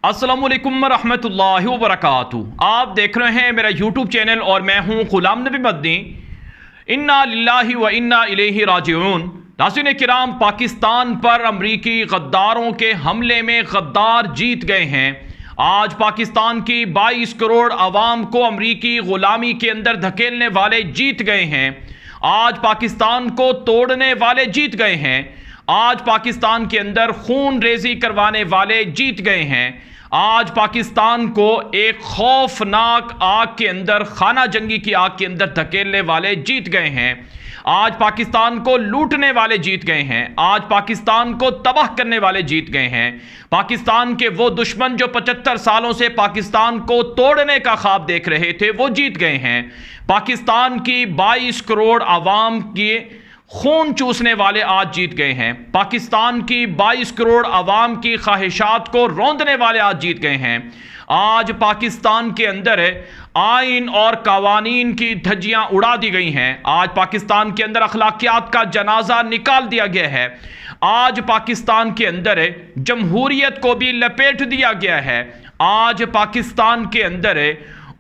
अस्सलामुअलैकुम रहमतुल्लाहि व बरकातुहू। आप देख रहे हैं मेरा यूट्यूब चैनल और मैं हूं गुलाम नबी मदनी। इन्ना लिल्लाहि व इन्ना इलैहि राजिऊन। नाज़रीन किराम, पाकिस्तान पर अमरीकी गद्दारों के हमले में गद्दार जीत गए हैं। आज पाकिस्तान की 22 करोड़ आवाम को अमरीकी गुलामी के अंदर धकेलने वाले जीत गए हैं। आज पाकिस्तान को तोड़ने वाले जीत गए हैं। आज पाकिस्तान के अंदर खून रेजी करवाने वाले जीत गए हैं। आज पाकिस्तान को एक खौफनाक आग के अंदर, खाना जंगी की आग के अंदर धकेलने वाले जीत गए हैं। आज पाकिस्तान को लूटने वाले जीत गए हैं। आज पाकिस्तान को तबाह करने वाले जीत गए हैं। पाकिस्तान के वो दुश्मन जो 75 सालों से पाकिस्तान को तोड़ने का ख्वाब देख रहे थे, वो जीत गए हैं। पाकिस्तान की 22 करोड़ आवाम की खून चूसने वाले आज जीत गए हैं। पाकिस्तान की 22 करोड़ आवाम की ख्वाहिशात को रौंदने वाले आज जीत गए हैं। आज पाकिस्तान के अंदर आइन और कवानीन की धज्जियां उड़ा दी गई हैं। आज पाकिस्तान के अंदर अखलाकियात का जनाजा निकाल दिया गया है। आज पाकिस्तान के अंदर जमहूरियत को भी लपेट दिया गया है। आज पाकिस्तान के अंदर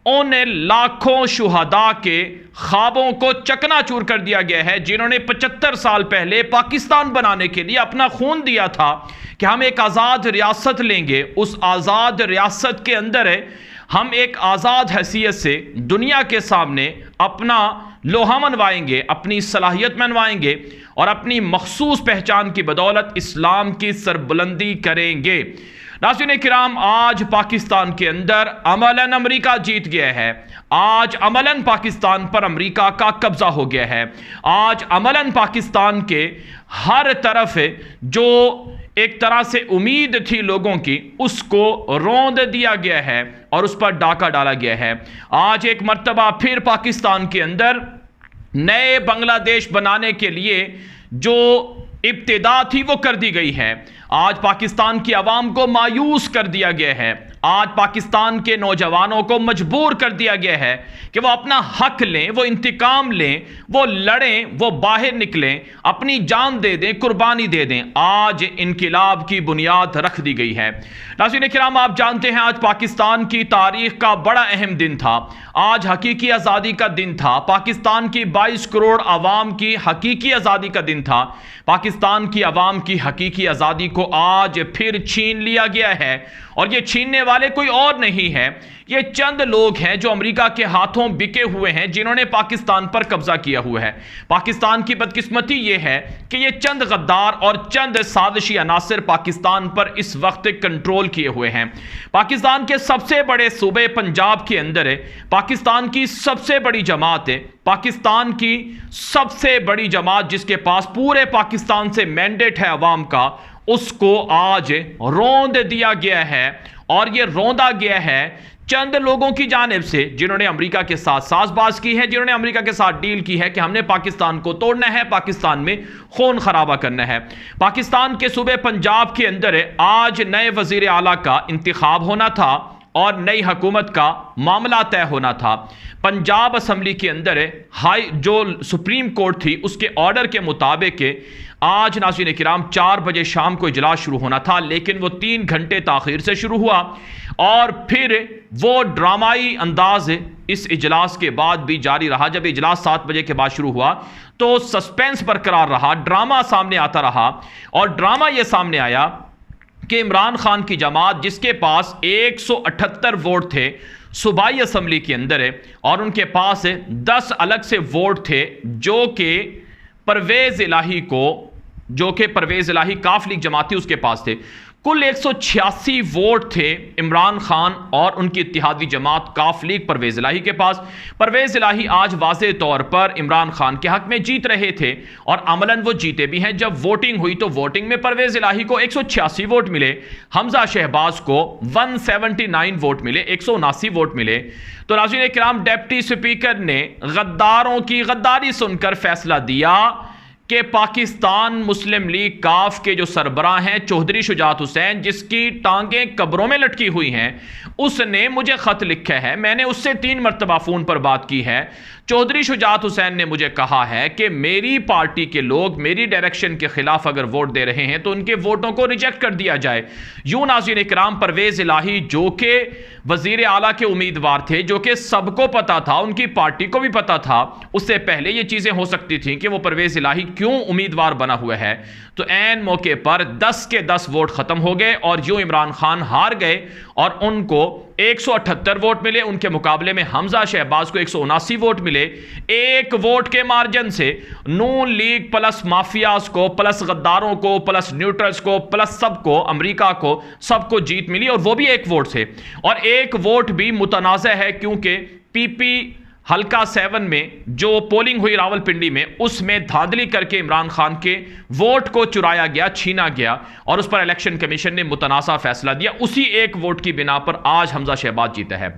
उन लाखों शुहदा के ख्वाबों को चकनाचूर कर दिया गया है जिन्होंने 75 साल पहले पाकिस्तान बनाने के लिए अपना खून दिया था कि हम एक आज़ाद रियासत लेंगे। उस आज़ाद रियासत के अंदर हम एक आज़ाद हैसियत से दुनिया के सामने अपना लोहा मनवाएंगे, अपनी सलाहियत मनवाएंगे और अपनी मखसूस पहचान की बदौलत इस्लाम की सरबुलंदी करेंगे। नाज़रीन किराम, आज पाकिस्तान के अंदर अमलन अमेरिका जीत गया है। आज अमलन पाकिस्तान पर अमेरिका का कब्जा हो गया है। आज अमलन पाकिस्तान के हर तरफ जो एक तरह से उम्मीद थी लोगों की, उसको रौंद दिया गया है और उस पर डाका डाला गया है। आज एक मर्तबा फिर पाकिस्तान के अंदर नए बांग्लादेश बनाने के लिए जो इब्तिदा थी वो कर दी गई है। आज पाकिस्तान की आवाम को मायूस कर दिया गया है। आज पाकिस्तान के नौजवानों को मजबूर कर दिया गया है कि वो अपना हक लें, वो इंतकाम लें, वो लड़ें, वो बाहर निकलें, अपनी जान दे दें, कुर्बानी दे दें। आज इनकिलाब की बुनियाद रख दी गई है। नाज़रीन किराम, आप जानते हैं आज पाकिस्तान की तारीख का बड़ा अहम दिन था। आज हकीकी आज़ादी का दिन था। पाकिस्तान की 22 करोड़ आवाम की हकीकी आज़ादी का दिन था। पाकिस्तान की आवाम की हकीकी आज़ादी को आज फिर छीन लिया गया है और ये छीनने वाले कोई और नहीं है, ये चंद लोग हैं जो अमेरिका के हाथों बिके हुए हैं, जिन्होंने पाकिस्तान पर कब्जा किया हुआ है। पाकिस्तान की बदकिस्मती ये है कि ये चंद गद्दार और चंद साजिशी अनासिर पाकिस्तान पर इस वक्त कंट्रोल किए हुए हैं। पाकिस्तान के सबसे बड़े सूबे पंजाब के अंदर पाकिस्तान की सबसे बड़ी जमात है, पाकिस्तान की सबसे बड़ी जमात जिसके पास पूरे पाकिस्तान से मैंडेट है अवाम का, उसको आज रौंद दिया गया है। और यह रौंदा गया है चंद लोगों की जानिब से जिन्होंने अमेरिका के साथ साजबाज की है, जिन्होंने अमेरिका के साथ डील की है कि हमने पाकिस्तान को तोड़ना है, पाकिस्तान में खून खराबा करना है। पाकिस्तान के सूबे पंजाब के अंदर आज नए वजीर आला का इंतखाब होना था और नई हुकूमत का मामला तय होना था। पंजाब असम्बली के अंदर जो सुप्रीम कोर्ट थी उसके ऑर्डर के मुताबिक आज नाज़रीन किराम 4 बजे शाम को इजलास शुरू होना था, लेकिन वो 3 घंटे ताखीर से शुरू हुआ और फिर वो ड्रामाई अंदाज इस इजलास के बाद भी जारी रहा। जब इजलास 7 बजे के बाद शुरू हुआ तो सस्पेंस बरकरार रहा, ड्रामा सामने आता रहा और ड्रामा ये सामने आया कि इमरान खान की जमात, जिसके पास 178 वोट थे सूबाई असम्बली के अंदर और उनके पास 10 अलग से वोट थे जो कि परवेज़ इलाही काफ लीग जमात थी उसके पास थे। कुल 186 वोट थे इमरान खान और उनकी इत्तेहादी जमात काफ लीग परवेज़ इलाही के पास। परवेज़ इलाही आज वाज़े तौर पर इमरान खान के हक में जीत रहे थे और अमलन वो जीते भी हैं। जब वोटिंग हुई तो वोटिंग में परवेज़ इलाही को 186 वोट मिले, हमजा शहबाज को 179 वोट मिले, 179 वोट मिले। तो नाज़रीन किराम, डिप्टी स्पीकर ने गद्दारों की गद्दारी सुनकर फैसला दिया कि पाकिस्तान मुस्लिम लीग काफ के जो सरबराह हैं चौधरी शुजात हुसैन, जिसकी टांगें कब्रों में लटकी हुई हैं, उसने मुझे खत लिखा है। मैंने उससे 3 मरतबा फोन पर बात की है। चौधरी शुजात हुसैन ने मुझे कहा है कि मेरी पार्टी के लोग मेरी डायरेक्शन के खिलाफ अगर वोट दे रहे हैं तो उनके वोटों को रिजेक्ट कर दिया जाए। यूं नाज़रीन इकराम, परवेज इलाही जो कि वजीर आला के उम्मीदवार थे, जो कि सबको पता था, उनकी पार्टी को भी पता था, उससे पहले ये चीजें हो सकती थी कि वो परवेज इलाही क्यों उम्मीदवार बना हुआ है, तो ऐन मौके पर 10 के 10 वोट खत्म हो गए और यूं इमरान खान हार गए और उनको 178 वोट मिले। उनके मुकाबले में हमजा शहबाज को 179 वोट मिले। 1 वोट के मार्जिन से नून लीग प्लस माफियाज को प्लस गद्दारों को प्लस न्यूट्रल्स को प्लस सबको, अमेरिका को, सबको जीत मिली और वो भी 1 वोट से। और 1 वोट भी मुतनाज़ा है क्योंकि पीपी हल्का 7 में जो पोलिंग हुई रावलपिंडी में, उसमें धांधली करके इमरान खान के वोट को चुराया गया, छीना गया और उस पर इलेक्शन कमीशन ने मुतनासा फैसला दिया। उसी 1 वोट की बिना पर आज हमजा शहबाज जीता है।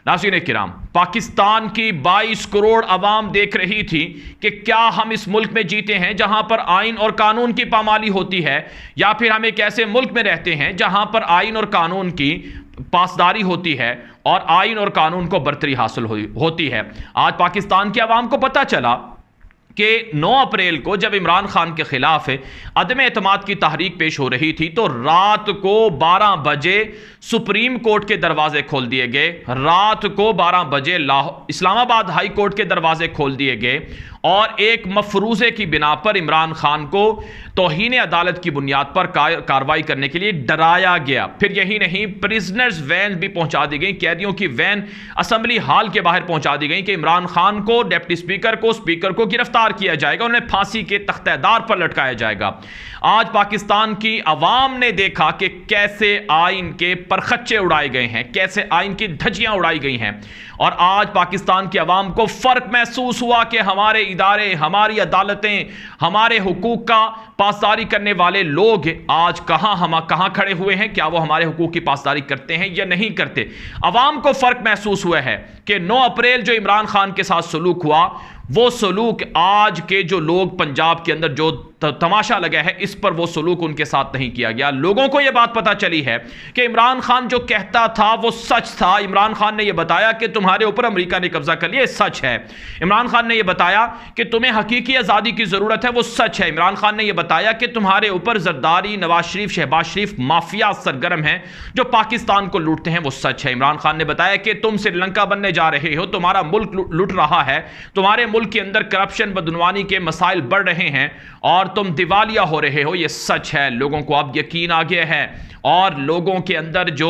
नाज़रीन किराम, पाकिस्तान की 22 करोड़ अवाम देख रही थी कि क्या हम इस मुल्क में जीते हैं जहां पर आइन और कानून की पामाली होती है, या फिर हम एक ऐसे मुल्क में रहते हैं जहां पर आइन और कानून की पासदारी होती है और आइन और कानून को बरतरी हासिल होती है। आज पाकिस्तान की आवाम को पता चला कि 9 अप्रैल को जब इमरान खान के खिलाफ अदम एतमाद की तहरीक पेश हो रही थी तो रात को 12 बजे सुप्रीम कोर्ट के दरवाजे खोल दिए गए। रात को 12 बजे इस्लामाबाद हाई कोर्ट के दरवाजे खोल दिए गए और एक मफरूजे की बिना पर इमरान खान को तौहीन अदालत की बुनियाद पर कार्रवाई करने के लिए डराया गया। फिर यही नहीं, प्रिजनर्स वैन भी पहुंचा दी गई, कैदियों की वैन असेंबली हॉल के बाहर पहुंचा दी गई कि इमरान खान को, डिप्टी स्पीकर को, स्पीकर को गिरफ्तार किया जाएगा, उन्हें फांसी के तख्तेदार पर लटकाया जाएगा। आज पाकिस्तान की अवाम ने देखा कि कैसे आइन के परखच्चे उड़ाए गए हैं, कैसे आइन की धज्जियां उड़ाई गई हैं और आज पाकिस्तान की अवाम को फर्क महसूस हुआ कि हमारे इदारे, हमारी अदालतें, हमारे हुकूक का पासदारी करने वाले लोग आज कहां खड़े हुए हैं, क्या वो हमारे हुकूक की पासदारी करते हैं या नहीं करते। अवाम को फर्क महसूस हुआ है कि 9 अप्रैल जो इमरान खान के साथ सलूक हुआ, वो सलूक आज के जो लोग पंजाब के अंदर जो तमाशा लगा है, इस पर वो सलूक उनके साथ नहीं किया गया। लोगों को यह बात पता चली है कि इमरान खान जो कहता था वो सच था। इमरान खान ने यह बताया कि तुम्हारे ऊपर अमेरिका ने कब्जा कर लिया, सच है। इमरान खान ने यह बताया कि तुम्हें हकीकी आज़ादी की ज़रूरत है, वो सच है। इमरान खान ने यह बताया कि तुम्हारे ऊपर जरदारी, नवाज शरीफ, शहबाज शरीफ माफिया सरगर्म हैं जो पाकिस्तान को लूटते हैं, वो सच है। इमरान खान ने बताया कि तुम श्रीलंका बनने जा रहे हो, तुम्हारा मुल्क लूट रहा है, तुम्हारे मुल्क के अंदर करप्शन, बदनवानी के मसाइल बढ़ रहे हैं और तुम दिवालिया हो रहे हो, यह सच है। लोगों को अब यकीन आ गया है और लोगों के अंदर जो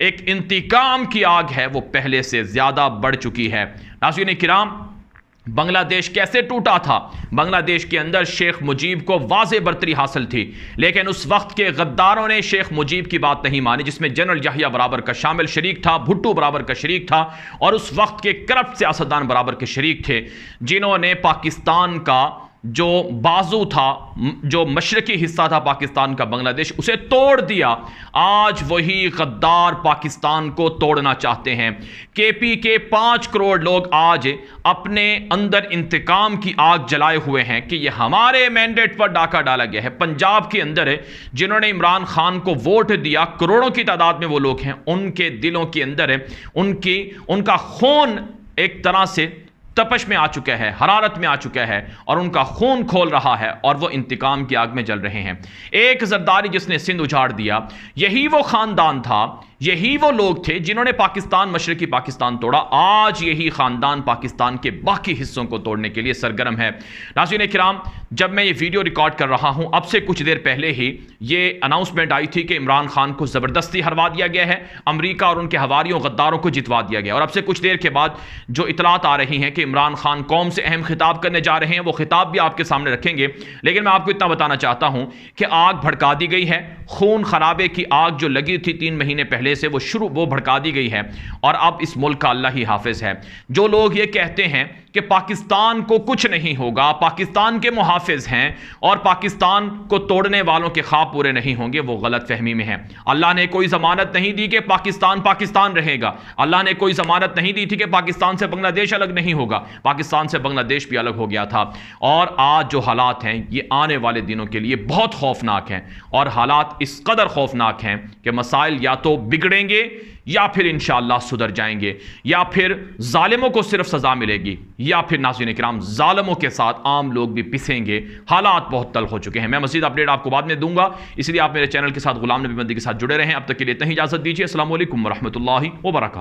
एक इंतकाम की आग है वो पहले से ज्यादा बढ़ चुकी है। नाज़रीन किराम, बांग्लादेश कैसे टूटा था? बांग्लादेश के अंदर शेख मुजीब को वाज़े बरतरी हासिल थी, लेकिन उस वक्त के गद्दारों ने शेख मुजीब की बात नहीं मानी, जिसमें जनरल याहिया बराबर का शामिल शरीक था, भुट्टो बराबर का शरीक था और उस वक्त के करप्ट सियासतदान बराबर के शरीक थे, जिन्होंने पाकिस्तान का जो बाजू था, जो मशरकी हिस्सा था पाकिस्तान का, बांग्लादेश, उसे तोड़ दिया। आज वही गद्दार पाकिस्तान को तोड़ना चाहते हैं। केपी के 5 करोड़ लोग आज अपने अंदर इंतकाम की आग जलाए हुए हैं कि ये हमारे मैंडेट पर डाका डाला गया है। पंजाब के अंदर जिन्होंने इमरान खान को वोट दिया, करोड़ों की तादाद में वो लोग हैं, उनके दिलों के अंदर उनका खून एक तरह से तपश में आ चुका है, हरारत में आ चुका है और उनका खून खोल रहा है और वो इंतकाम की आग में जल रहे हैं। एक जरदारी जिसने सिंध उजाड़ दिया, यही वो खानदान था, यही वो लोग थे जिन्होंने पाकिस्तान, मशरकी पाकिस्तान तोड़ा। आज यही खानदान पाकिस्तान के बाकी हिस्सों को तोड़ने के लिए सरगर्म है। नाज़रीन किराम, जब मैं ये वीडियो रिकॉर्ड कर रहा हूं, अब से कुछ देर पहले ही ये अनाउंसमेंट आई थी कि इमरान खान को ज़बरदस्ती हरवा दिया गया है, अमेरिका और उनके हवारियों गद्दारों को जितवा दिया गया। और अब से कुछ देर के बाद जो इतलात आ रही हैं कि इमरान खान कौम से अहम खिताब करने जा रहे हैं, वो खिताब भी आपके सामने रखेंगे। लेकिन मैं आपको इतना बताना चाहता हूं कि आग भड़का दी गई है। खून खराबे की आग जो लगी थी 3 महीने पहले पहले से वो भड़का दी गई है और अब इस मुल्क का अल्लाह ही हाफिज है। जो लोग ये कहते हैं कि पाकिस्तान को कुछ नहीं होगा, पाकिस्तान के मुहाफिज हैं और पाकिस्तान को तोड़ने वालों के ख्वाब पूरे नहीं होंगे, वो गलत फहमी में है। अल्लाह ने कोई जमानत नहीं दी कि पाकिस्तान पाकिस्तान रहेगा। अल्लाह ने कोई जमानत नहीं दी थी कि पाकिस्तान से बांग्लादेश अलग नहीं होगा। पाकिस्तान से बांग्लादेश भी अलग हो गया था। और आज जो हालात हैं ये आने वाले दिनों के लिए बहुत खौफनाक हैं और हालात इस कदर खौफनाक हैं कि मसाइल या तो बिगड़ेंगे या फिर इंशाअल्लाह सुधर जाएंगे, या फिर जालिमों को सिर्फ सजा मिलेगी, या फिर नाज़रीन किराम जालिमों के साथ आम लोग भी पिसेंगे। हालात बहुत तल्ख हो चुके हैं। मैं मज़ीद अपडेट आपको बाद में दूंगा, इसलिए आप मेरे चैनल के साथ गुलाम नबी बंदी के साथ जुड़े रहें। अब तक के लिए इतनी इजाज़त दीजिए। अस्सलामु अलैकुम व रहमतुल्लाहि व बरकातुहू।